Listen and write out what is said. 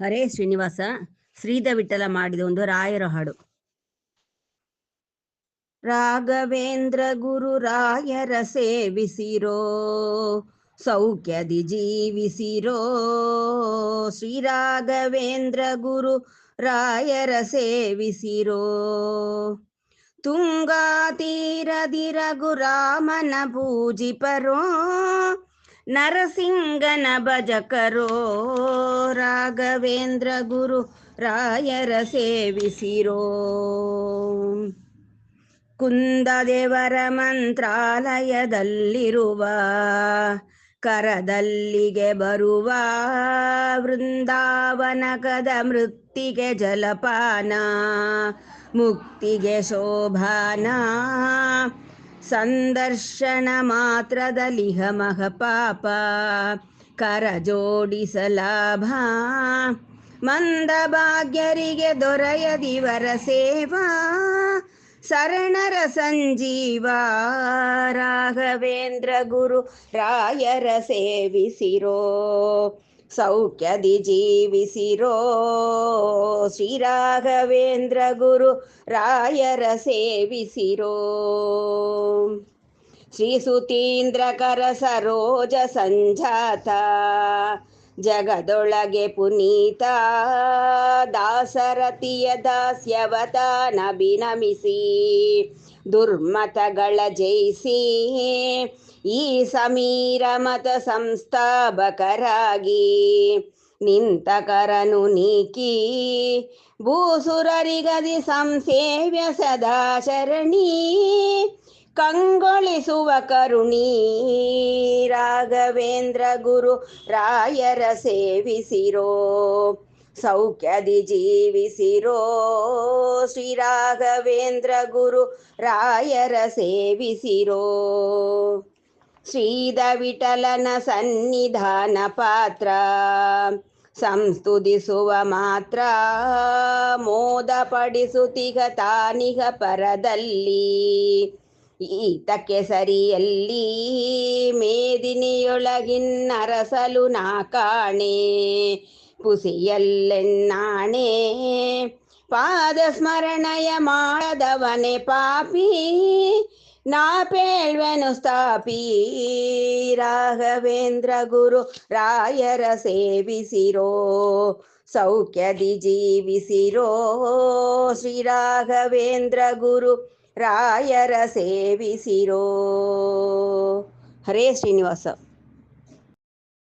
ಹರೇ ಶ್ರೀನಿವಾಸ ಶ್ರೀಧ ವಿಠಲ ಮಾಡಿದ ಒಂದು ರಾಯರ ಹಾಡು. ರಾಘವೇಂದ್ರ ಗುರು ರಾಯರ ಸೇವಿಸಿರೋ, ಸೌಖ್ಯದಿ ಜೀವಿಸಿರೋ. ಶ್ರೀ ರಾಘವೇಂದ್ರ ಗುರು ರಾಯರ ಸೇವಿಸಿರೋ. ತುಂಗಾ ತೀರದಿ ರಘುರಾಮನ ಪೂಜಿಪರೋ, ನರಸಿಂಗನ ಭಜಕರೋ. ರಾಘವೇಂದ್ರ ಗುರು ರಾಯರ ಸೇವಿಸಿರೋ. ಕುಂದದೇವರ ಮಂತ್ರಾಲಯದಲ್ಲಿರುವ, ಕರದಲ್ಲಿಗೆ ಬರುವ. ವೃಂದಾವನಕದ ಮೃತ್ತಿಗೆ ಜಲಪಾನ, ಮುಕ್ತಿಗೆ ಶೋಭಾನ. ಸಂದರ್ಶನ ಮಾತ್ರದಲಿಹ ಮಹಪಾಪ, ಕರ ಜೋಡಿಸಲಾಭ. ಮಂದ ಭಾಗ್ಯರಿಗೆ ದೊರೆಯದಿವರ ಸೇವಾ, ಶರಣರ ಸಂಜೀವ. ರಾಘವೇಂದ್ರ ಗುರು ರಾಯರ ಸೇವಿಸಿರೋ, ಸೌಖ್ಯದಿ ಜೀವಿಸಿರೋ. ಶ್ರೀ ರಾಘವೇಂದ್ರ ಗುರು ರಾಯರ ಸೇವಿಸಿರೋ. ಶ್ರೀ ಸುತೀಂದ್ರಕರ ಸರೋಜ ಸಂಜಾತ, ಜಗದೊಳಗೆ ಪುನೀತ. ದಾಸರತಿಯ ದಾಸ್ಯವತಾನ ಬಿನಮಿಸಿ, ದುರ್ಮತಗಳ ಜಯಿಸಿ. ಈ ಸಮೀರ ಮತ ಸಂಸ್ಥಾಪಕರಾಗಿ, ನಿಂತ ಕರನು ನೀಕಿ. ಭೂಸುರರಿಗದಿ ಸಂಸೇವ್ಯ ಸದಾ ಶರಣಿ, ಕಂಗೊಳಿಸುವ ಕರುಣಿ. ರಾಘವೇಂದ್ರ ಗುರು ರಾಯರ ಸೇವಿಸಿರೋ, ಸೌಖ್ಯದಿ ಜೀವಿಸಿರೋ. ಶ್ರೀ ರಾಘವೇಂದ್ರ ಗುರು ರಾಯರ ಸೇವಿಸಿರೋ. ಶ್ರೀಧ ವಿಠಲನ ಸನ್ನಿಧಾನ ಪಾತ್ರ, ಸಂಸ್ತುತಿಸುವ ಮಾತ್ರ. ಮೋದ ಪಡಿಸುತ್ತಿಗ ತಾನಿಗ ಪರದಲ್ಲಿ, ಈತಕ್ಕೆ ಸರಿಯಲ್ಲಿ. ಮೇದಿನಿಯೊಳಗಿನ್ನರಸಲು ನಾ ಕಾಣೆ, ಪುಸಿಯಲ್ಲೆನ್ನಾಣೆ. ಪಾದ ಸ್ಮರಣಯ ಮಾಡದವನೆ ಪಾಪಿ, ನಾ ಪೇಳ್ವೆನು ಸ್ಥಾಪಿ. ರಾಘವೇಂದ್ರ ಗುರು ರಾಯರ ಸೇವಿಸಿರೋ, ಸೌಖ್ಯದಿ ಜೀವಿಸಿರೋ. ಶ್ರೀ ರಾಘವೇಂದ್ರ ಗುರು ರಾಯರ ಸೇವಿಸಿರೋ. ಹರೇ ಶ್ರೀನಿವಾಸ.